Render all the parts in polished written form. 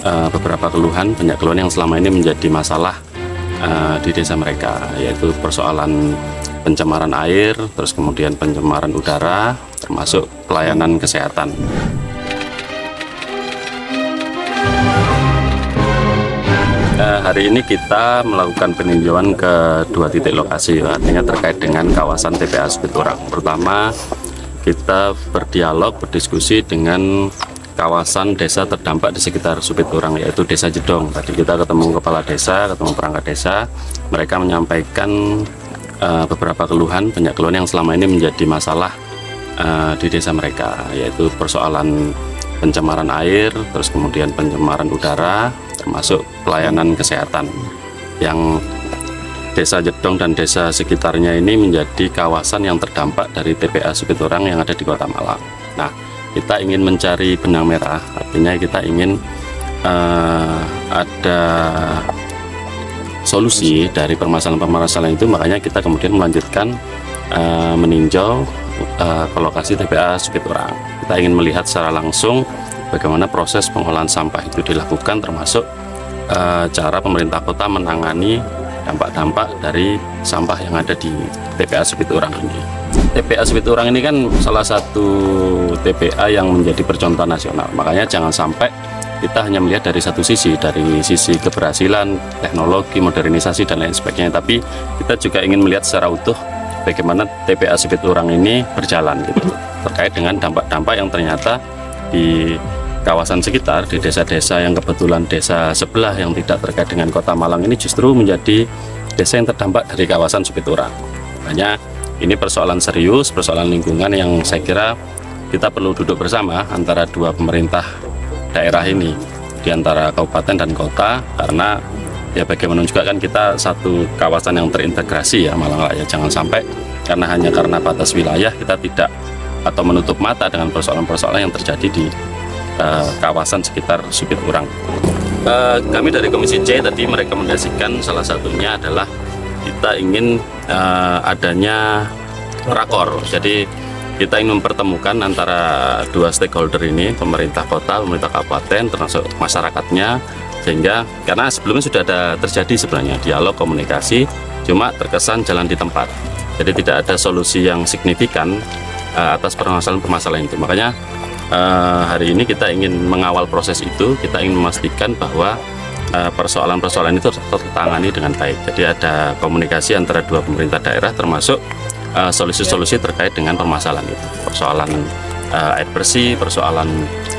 beberapa keluhan, banyak keluhan yang selama ini menjadi masalah di desa mereka, yaitu persoalan pencemaran air, terus kemudian pencemaran udara, termasuk pelayanan kesehatan. Hari ini kita melakukan peninjauan ke 2 titik lokasi, artinya terkait dengan kawasan TPA Supiturang. Pertama, kita berdialog, berdiskusi dengan kawasan desa terdampak di sekitar Supiturang, yaitu Desa Jedong. Tadi kita ketemu kepala desa, ketemu perangkat desa, mereka menyampaikan beberapa keluhan, banyak keluhan yang selama ini menjadi masalah di desa mereka, yaitu persoalan pencemaran air, terus kemudian pencemaran udara, termasuk pelayanan kesehatan. Yang Desa Jedong dan desa sekitarnya ini menjadi kawasan yang terdampak dari TPA Supiturang yang ada di Kota Malang. Nah, kita ingin mencari benang merah, artinya kita ingin ada solusi dari permasalahan-permasalahan itu, makanya kita kemudian melanjutkan meninjau ke lokasi TPA Supiturang. Kita ingin melihat secara langsung bagaimana proses pengolahan sampah itu dilakukan, termasuk cara pemerintah kota menangani dampak-dampak dari sampah yang ada di TPA Supiturang ini. TPA Supiturang ini kan salah satu TPA yang menjadi percontohan nasional, makanya jangan sampai kita hanya melihat dari satu sisi, dari sisi keberhasilan, teknologi, modernisasi, dan lain sebagainya, tapi kita juga ingin melihat secara utuh bagaimana TPA Supiturang ini berjalan gitu, terkait dengan dampak-dampak yang ternyata di kawasan sekitar, di desa-desa yang kebetulan desa sebelah yang tidak terkait dengan Kota Malang ini justru menjadi desa yang terdampak dari kawasan Supiturang. Makanya ini persoalan serius, persoalan lingkungan yang saya kira kita perlu duduk bersama antara dua pemerintah daerah ini, di antara kabupaten dan kota, karena ya bagaimana juga kan kita satu kawasan yang terintegrasi ya, Malang Raya. Jangan sampai hanya karena batas wilayah kita tidak atau menutup mata dengan persoalan-persoalan yang terjadi di kawasan sekitar Supiturang. Kami dari Komisi C tadi merekomendasikan salah satunya adalah kita ingin adanya rakor. Jadi kita ingin mempertemukan antara dua stakeholder ini, pemerintah kota, pemerintah kabupaten, termasuk masyarakatnya, sehingga karena sebelumnya sudah ada terjadi sebenarnya dialog komunikasi, cuma terkesan jalan di tempat. Jadi tidak ada solusi yang signifikan atas permasalahan-permasalahan itu. Makanya hari ini kita ingin mengawal proses itu, kita ingin memastikan bahwa persoalan-persoalan itu tertangani dengan baik. Jadi ada komunikasi antara dua pemerintah daerah, termasuk solusi-solusi terkait dengan permasalahan itu, persoalan air bersih, persoalan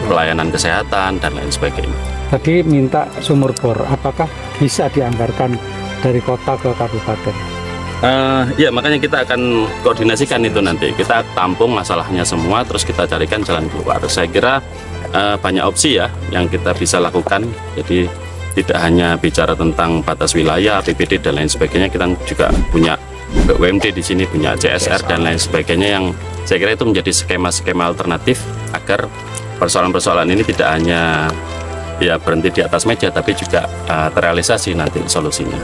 pelayanan kesehatan, dan lain sebagainya. Tadi minta sumur bor, apakah bisa dianggarkan dari kota ke kabupaten? Ya, makanya kita akan koordinasikan itu nanti. Kita tampung masalahnya semua, terus kita carikan jalan keluar. Saya kira banyak opsi ya yang kita bisa lakukan. Jadi tidak hanya bicara tentang batas wilayah, APBD dan lain sebagainya, kita juga punya BUMD di sini, punya CSR dan lain sebagainya, yang saya kira itu menjadi skema-skema alternatif agar persoalan-persoalan ini tidak hanya ya berhenti di atas meja, tapi juga terrealisasi nanti solusinya.